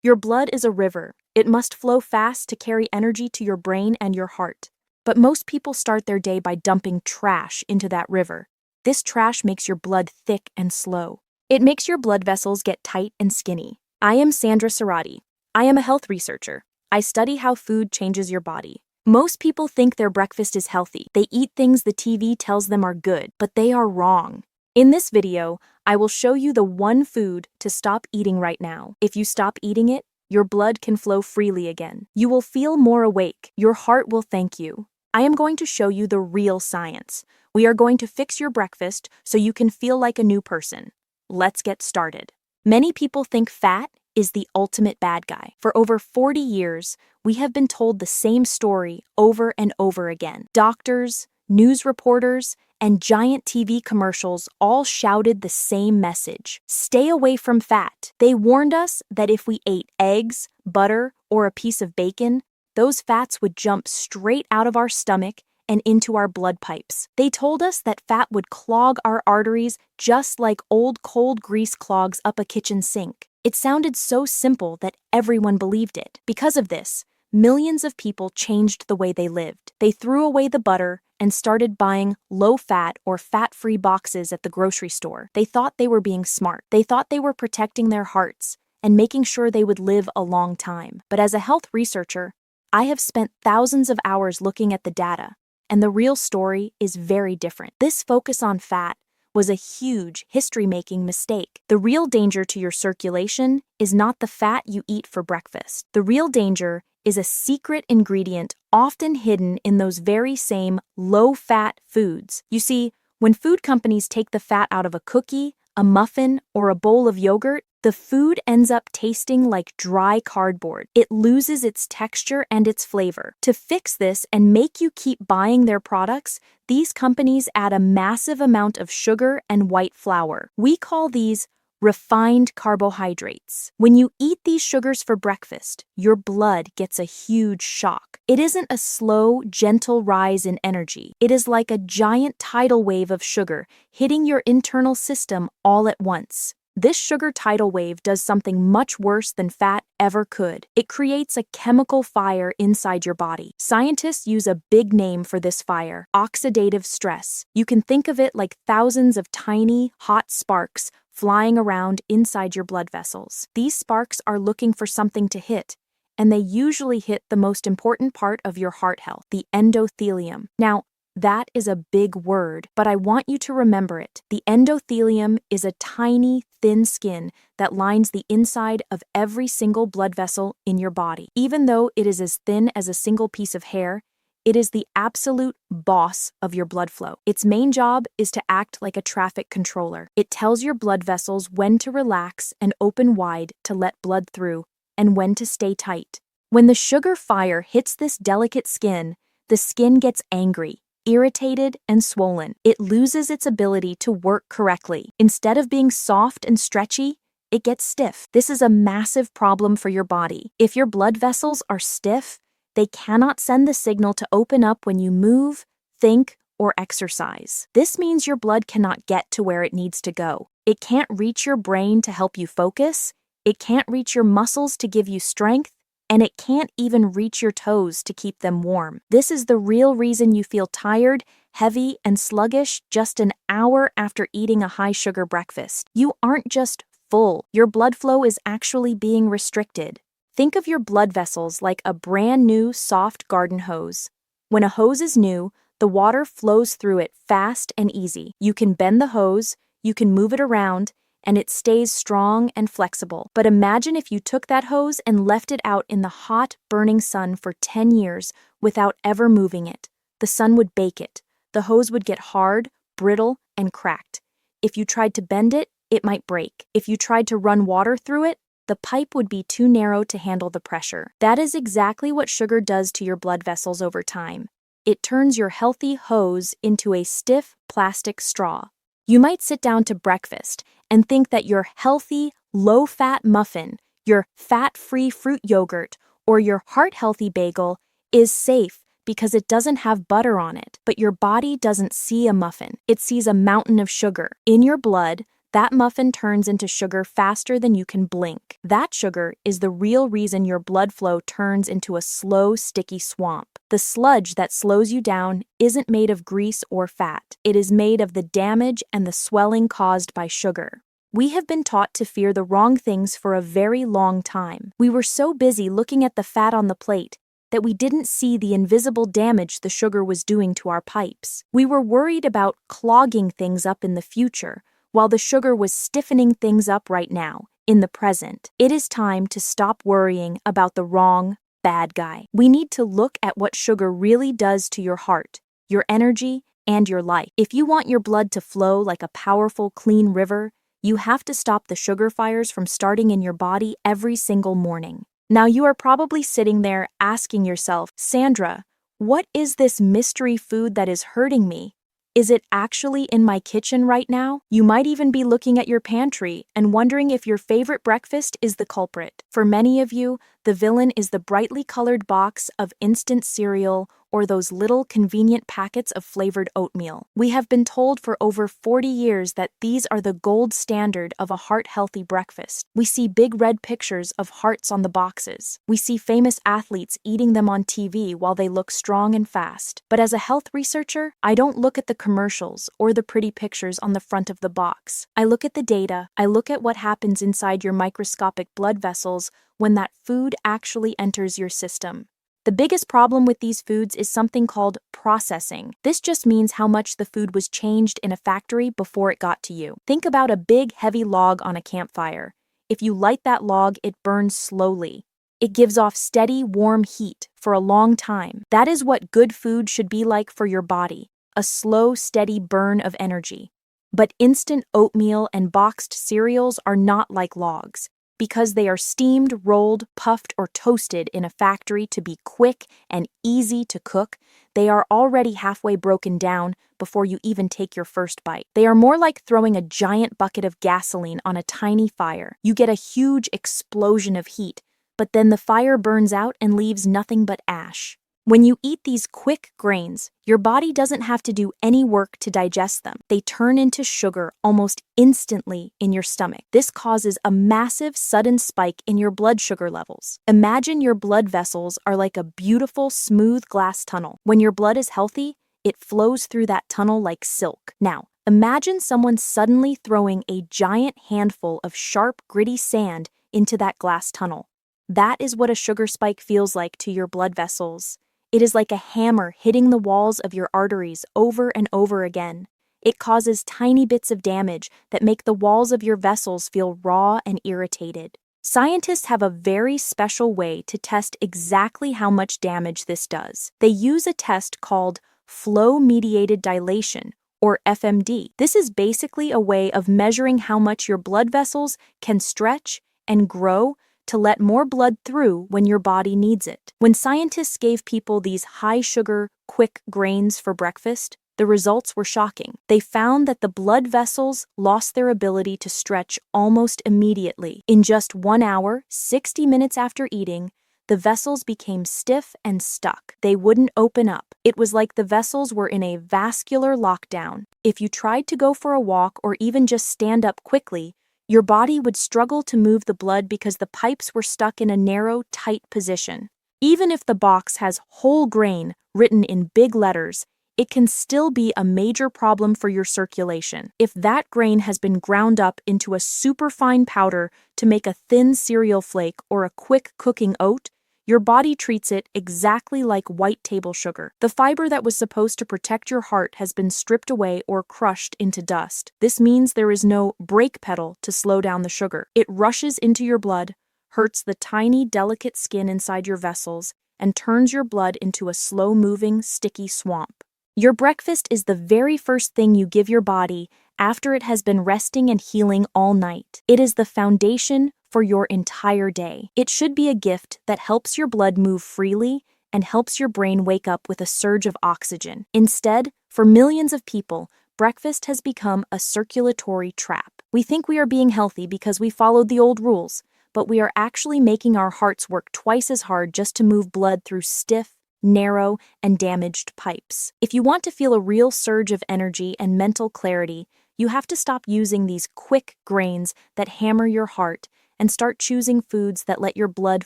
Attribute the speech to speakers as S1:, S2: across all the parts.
S1: Your blood is a river. It must flow fast to carry energy to your brain and your heart. But most people start their day by dumping trash into that river. This trash makes your blood thick and slow. It makes your blood vessels get tight and skinny. I am Sandra Serrati. I am a health researcher. I study how food changes your body. Most people think their breakfast is healthy. They eat things the TV tells them are good, but they are wrong. In this video, I will show you the one food to stop eating right now. If you stop eating it, your blood can flow freely again. You will feel more awake. Your heart will thank you. I am going to show you the real science. We are going to fix your breakfast so you can feel like a new person. Let's get started. Many people think fat is the ultimate bad guy. For over 40 years, we have been told the same story over and over again. Doctors, news reporters, and giant TV commercials all shouted the same message. Stay away from fat. They warned us that if we ate eggs, butter, or a piece of bacon, those fats would jump straight out of our stomach and into our blood pipes. They told us that fat would clog our arteries just like old cold grease clogs up a kitchen sink. It sounded so simple that everyone believed it. Because of this, millions of people changed the way they lived. They threw away the butter and started buying low-fat or fat-free boxes at the grocery store. They thought they were being smart. They thought they were protecting their hearts and making sure they would live a long time. But as a health researcher, I have spent thousands of hours looking at the data, and the real story is very different. This focus on fat was a huge history-making mistake. The real danger to your circulation is not the fat you eat for breakfast. The real danger is a secret ingredient often hidden in those very same low-fat foods. You see, when food companies take the fat out of a cookie, a muffin, or a bowl of yogurt, the food ends up tasting like dry cardboard. It loses its texture and its flavor. To fix this and make you keep buying their products, these companies add a massive amount of sugar and white flour. We call these refined carbohydrates. When you eat these sugars for breakfast, your blood gets a huge shock. It isn't a slow, gentle rise in energy. It is like a giant tidal wave of sugar hitting your internal system all at once. This sugar tidal wave does something much worse than fat ever could. It creates a chemical fire inside your body. Scientists use a big name for this fire: oxidative stress. You can think of it like thousands of tiny, hot sparks flying around inside your blood vessels. These sparks are looking for something to hit, and they usually hit the most important part of your heart health, the endothelium. Now, that is a big word, but I want you to remember it. The endothelium is a tiny, thin skin that lines the inside of every single blood vessel in your body. Even though it is as thin as a single piece of hair, it is the absolute boss of your blood flow. Its main job is to act like a traffic controller. It tells your blood vessels when to relax and open wide to let blood through, and when to stay tight. When the sugar fire hits this delicate skin, the skin gets angry, irritated, and swollen. It loses its ability to work correctly. Instead of being soft and stretchy, it gets stiff. This is a massive problem for your body. If your blood vessels are stiff, they cannot send the signal to open up when you move, think, or exercise. This means your blood cannot get to where it needs to go. It can't reach your brain to help you focus, it can't reach your muscles to give you strength, and it can't even reach your toes to keep them warm. This is the real reason you feel tired, heavy, and sluggish just an hour after eating a high-sugar breakfast. You aren't just full. Your blood flow is actually being restricted. Think of your blood vessels like a brand new, soft garden hose. When a hose is new, the water flows through it fast and easy. You can bend the hose, you can move it around, and it stays strong and flexible. But imagine if you took that hose and left it out in the hot, burning sun for 10 years without ever moving it. The sun would bake it. The hose would get hard, brittle, and cracked. If you tried to bend it, it might break. If you tried to run water through it, the pipe would be too narrow to handle the pressure. That is exactly what sugar does to your blood vessels over time. It turns your healthy hose into a stiff plastic straw. You might sit down to breakfast and think that your healthy, low-fat muffin, your fat-free fruit yogurt, or your heart-healthy bagel is safe because it doesn't have butter on it. But your body doesn't see a muffin. It sees a mountain of sugar. In your blood, That muffin turns into sugar faster than you can blink. That sugar is the real reason your blood flow turns into a slow, sticky swamp. The sludge that slows you down isn't made of grease or fat. It is made of the damage and the swelling caused by sugar. We have been taught to fear the wrong things for a very long time. We were so busy looking at the fat on the plate that we didn't see the invisible damage the sugar was doing to our pipes. We were worried about clogging things up in the future, while the sugar was stiffening things up right now, in the present. It is time to stop worrying about the wrong, bad guy. We need to look at what sugar really does to your heart, your energy, and your life. If you want your blood to flow like a powerful, clean river, you have to stop the sugar fires from starting in your body every single morning. Now you are probably sitting there asking yourself, Sandra, what is this mystery food that is hurting me? Is it actually in my kitchen right now? You might even be looking at your pantry and wondering if your favorite breakfast is the culprit. For many of you, the villain is the brightly colored box of instant cereal or those little convenient packets of flavored oatmeal. We have been told for over 40 years that these are the gold standard of a heart-healthy breakfast. We see big red pictures of hearts on the boxes. We see famous athletes eating them on TV while they look strong and fast. But as a health researcher, I don't look at the commercials or the pretty pictures on the front of the box. I look at the data. I look at what happens inside your microscopic blood vessels when that food actually enters your system. The biggest problem with these foods is something called processing. This just means how much the food was changed in a factory before it got to you. Think about a big, heavy log on a campfire. If you light that log, it burns slowly. It gives off steady, warm heat for a long time. That is what good food should be like for your body, a slow, steady burn of energy. But instant oatmeal and boxed cereals are not like logs. Because they are steamed, rolled, puffed, or toasted in a factory to be quick and easy to cook, they are already halfway broken down before you even take your first bite. They are more like throwing a giant bucket of gasoline on a tiny fire. You get a huge explosion of heat, but then the fire burns out and leaves nothing but ash. When you eat these quick grains, your body doesn't have to do any work to digest them. They turn into sugar almost instantly in your stomach. This causes a massive, sudden spike in your blood sugar levels. Imagine your blood vessels are like a beautiful, smooth glass tunnel. When your blood is healthy, it flows through that tunnel like silk. Now, imagine someone suddenly throwing a giant handful of sharp, gritty sand into that glass tunnel. That is what a sugar spike feels like to your blood vessels. It is like a hammer hitting the walls of your arteries over and over again. It causes tiny bits of damage that make the walls of your vessels feel raw and irritated. Scientists have a very special way to test exactly how much damage this does. They use a test called flow-mediated dilation, or FMD. This is basically a way of measuring how much your blood vessels can stretch and grow to let more blood through when your body needs it. When scientists gave people these high-sugar, quick grains for breakfast, the results were shocking. They found that the blood vessels lost their ability to stretch almost immediately. In just 1 hour, 60 minutes after eating, the vessels became stiff and stuck. They wouldn't open up. It was like the vessels were in a vascular lockdown. If you tried to go for a walk or even just stand up quickly, your body would struggle to move the blood because the pipes were stuck in a narrow, tight position. Even if the box has whole grain written in big letters, it can still be a major problem for your circulation. If that grain has been ground up into a superfine powder to make a thin cereal flake or a quick cooking oat, your body treats it exactly like white table sugar. The fiber that was supposed to protect your heart has been stripped away or crushed into dust. This means there is no brake pedal to slow down the sugar. It rushes into your blood, hurts the tiny, delicate skin inside your vessels, and turns your blood into a slow-moving, sticky swamp. Your breakfast is the very first thing you give your body after it has been resting and healing all night. It is the foundation for your entire day. It should be a gift that helps your blood move freely and helps your brain wake up with a surge of oxygen. Instead, for millions of people, breakfast has become a circulatory trap. We think we are being healthy because we followed the old rules, but we are actually making our hearts work twice as hard just to move blood through stiff, narrow, and damaged pipes. If you want to feel a real surge of energy and mental clarity, You have to stop using these quick grains that hammer your heart and start choosing foods that let your blood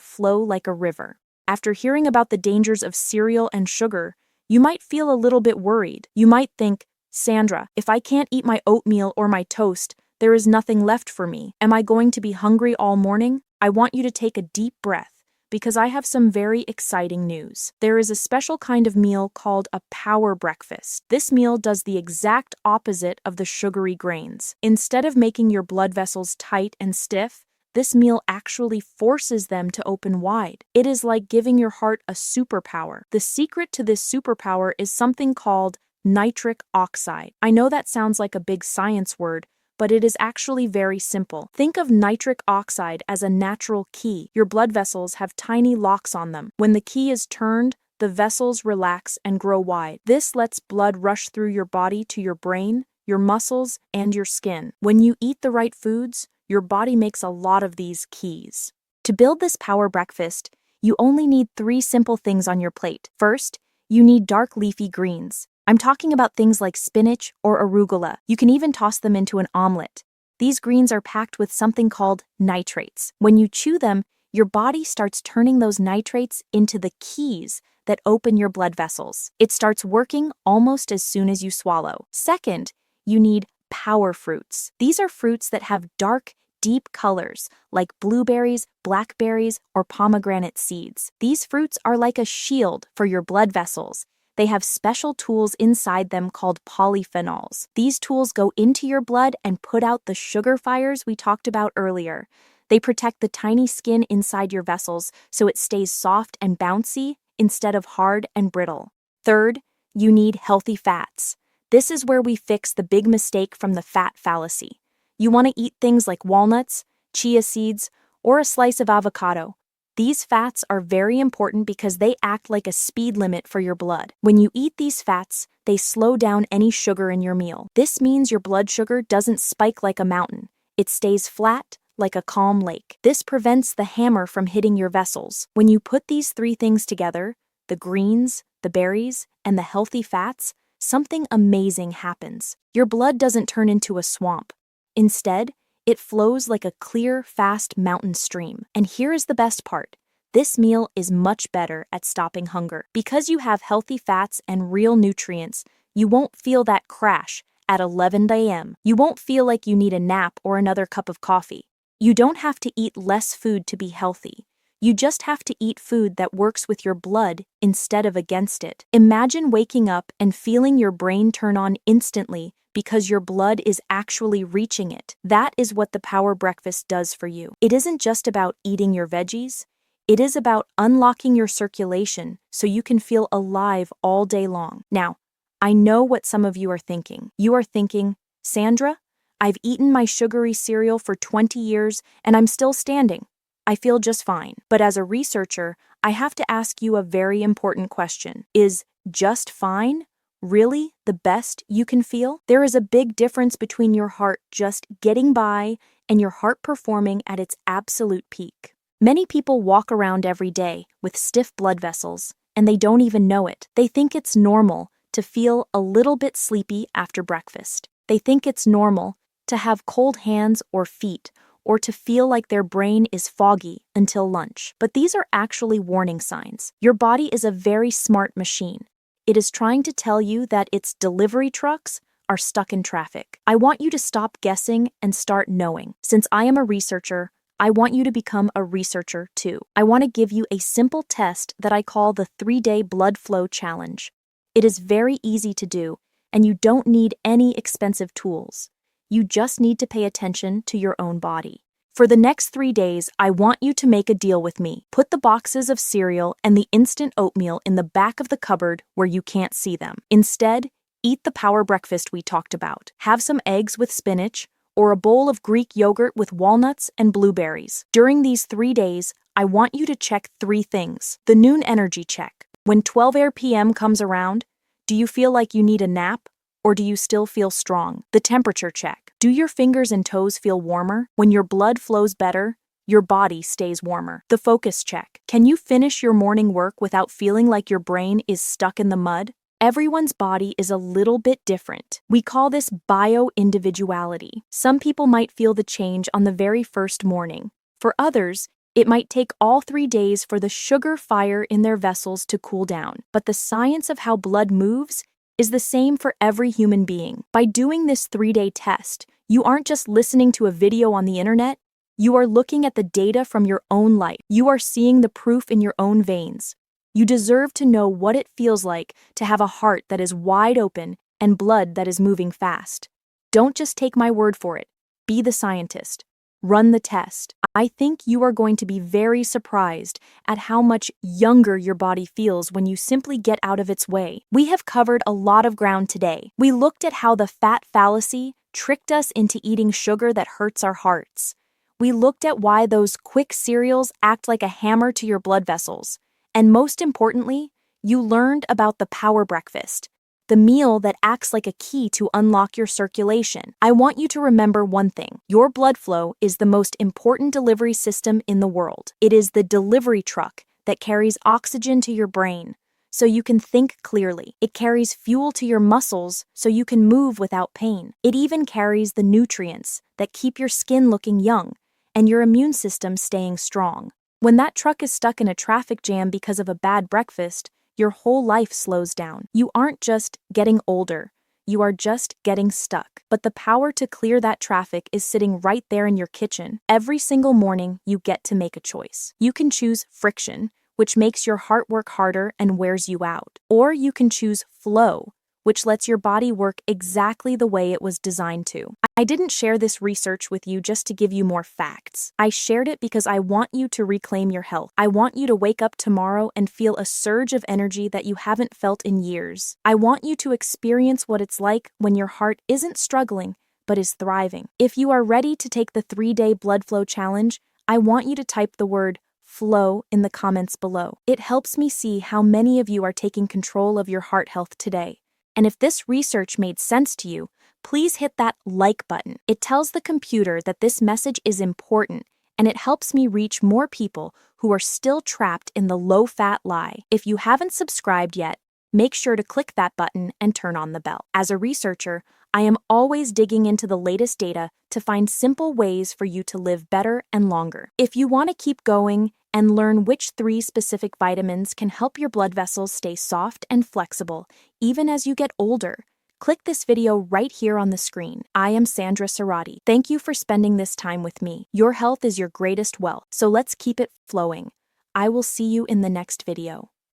S1: flow like a river. After hearing about the dangers of cereal and sugar, you might feel a little bit worried. You might think, Sandra, if I can't eat my oatmeal or my toast, there is nothing left for me. Am I going to be hungry all morning? I want you to take a deep breath, because I have some very exciting news. There is a special kind of meal called a power breakfast. This meal does the exact opposite of the sugary grains. Instead of making your blood vessels tight and stiff, this meal actually forces them to open wide. It is like giving your heart a superpower. The secret to this superpower is something called nitric oxide. I know that sounds like a big science word, but it is actually very simple. Think of nitric oxide as a natural key. Your blood vessels have tiny locks on them. When the key is turned, the vessels relax and grow wide. This lets blood rush through your body to your brain, your muscles, and your skin. When you eat the right foods, your body makes a lot of these keys. To build this power breakfast, you only need 3 simple things on your plate. First, you need dark leafy greens. I'm talking about things like spinach or arugula. You can even toss them into an omelet. These greens are packed with something called nitrates. When you chew them, your body starts turning those nitrates into the keys that open your blood vessels. It starts working almost as soon as you swallow. Second, you need power fruits. These are fruits that have dark, deep colors, like blueberries, blackberries, or pomegranate seeds. These fruits are like a shield for your blood vessels. They have special tools inside them called polyphenols. These tools go into your blood and put out the sugar fires we talked about earlier. They protect the tiny skin inside your vessels so it stays soft and bouncy instead of hard and brittle. Third, you need healthy fats. This is where we fix the big mistake from the fat fallacy. You want to eat things like walnuts, chia seeds, or a slice of avocado. These fats are very important because they act like a speed limit for your blood. When you eat these fats, they slow down any sugar in your meal. This means your blood sugar doesn't spike like a mountain. It stays flat, like a calm lake. This prevents the hammer from hitting your vessels. When you put these 3 things together, the greens, the berries, and the healthy fats, something amazing happens. Your blood doesn't turn into a swamp. Instead, it flows like a clear, fast mountain stream. And here is the best part. This meal is much better at stopping hunger. Because you have healthy fats and real nutrients, you won't feel that crash at 11 a.m. You won't feel like you need a nap or another cup of coffee. You don't have to eat less food to be healthy. You just have to eat food that works with your blood instead of against it. Imagine waking up and feeling your brain turn on instantly because your blood is actually reaching it. That is what the Power Breakfast does for you. It isn't just about eating your veggies. It is about unlocking your circulation so you can feel alive all day long. Now, I know what some of you are thinking. You are thinking, Sandra, I've eaten my sugary cereal for 20 years and I'm still standing. I feel just fine. But as a researcher, I have to ask you a very important question. Is just fine really the best you can feel? There is a big difference between your heart just getting by and your heart performing at its absolute peak. Many people walk around every day with stiff blood vessels, and they don't even know it. They think it's normal to feel a little bit sleepy after breakfast. They think it's normal to have cold hands or feet, or to feel like their brain is foggy until lunch. But these are actually warning signs. Your body is a very smart machine. It is trying to tell you that its delivery trucks are stuck in traffic. I want you to stop guessing and start knowing. Since I am a researcher, I want you to become a researcher too. I want to give you a simple test that I call the 3-day blood flow challenge. It is very easy to do, and you don't need any expensive tools. You just need to pay attention to your own body. For the next 3 days, I want you to make a deal with me. Put the boxes of cereal and the instant oatmeal in the back of the cupboard where you can't see them. Instead, eat the power breakfast we talked about. Have some eggs with spinach or a bowl of Greek yogurt with walnuts and blueberries. During these 3 days, I want you to check 3 things. The noon energy check. When 12 p.m. comes around, do you feel like you need a nap? Or do you still feel strong? The temperature check. Do your fingers and toes feel warmer? When your blood flows better, your body stays warmer. The focus check. Can you finish your morning work without feeling like your brain is stuck in the mud? Everyone's body is a little bit different. We call this bio-individuality. Some people might feel the change on the very first morning. For others, it might take all 3 days for the sugar fire in their vessels to cool down. But the science of how blood moves is the same for every human being. By doing this 3-day test, you aren't just listening to a video on the internet, you are looking at the data from your own life. You are seeing the proof in your own veins. You deserve to know what it feels like to have a heart that is wide open and blood that is moving fast. Don't just take my word for it. Be the scientist. Run the test. I think you are going to be very surprised at how much younger your body feels when you simply get out of its way. We have covered a lot of ground today. We looked at how the fat fallacy tricked us into eating sugar that hurts our hearts. We looked at why those quick cereals act like a hammer to your blood vessels. And most importantly, you learned about the power breakfast, the meal that acts like a key to unlock your circulation. I want you to remember one thing. Your blood flow is the most important delivery system in the world. It is the delivery truck that carries oxygen to your brain so you can think clearly. It carries fuel to your muscles so you can move without pain. It even carries the nutrients that keep your skin looking young and your immune system staying strong. When that truck is stuck in a traffic jam because of a bad breakfast, your whole life slows down. You aren't just getting older, you are just getting stuck. But the power to clear that traffic is sitting right there in your kitchen. Every single morning, you get to make a choice. You can choose friction, which makes your heart work harder and wears you out. Or you can choose flow, which lets your body work exactly the way it was designed to. I didn't share this research with you just to give you more facts. I shared it because I want you to reclaim your health. I want you to wake up tomorrow and feel a surge of energy that you haven't felt in years. I want you to experience what it's like when your heart isn't struggling, but is thriving. If you are ready to take the 3-day blood flow challenge, I want you to type the word flow in the comments below. It helps me see how many of you are taking control of your heart health today. And if this research made sense to you, please hit that like button. It tells the computer that this message is important, and it helps me reach more people who are still trapped in the low-fat lie. If you haven't subscribed yet, make sure to click that button and turn on the bell. As a researcher, I am always digging into the latest data to find simple ways for you to live better and longer. If you want to keep going and learn which 3 specific vitamins can help your blood vessels stay soft and flexible, even as you get older, click this video right here on the screen. I am Sandra Serrati. Thank you for spending this time with me. Your health is your greatest wealth, so let's keep it flowing. I will see you in the next video.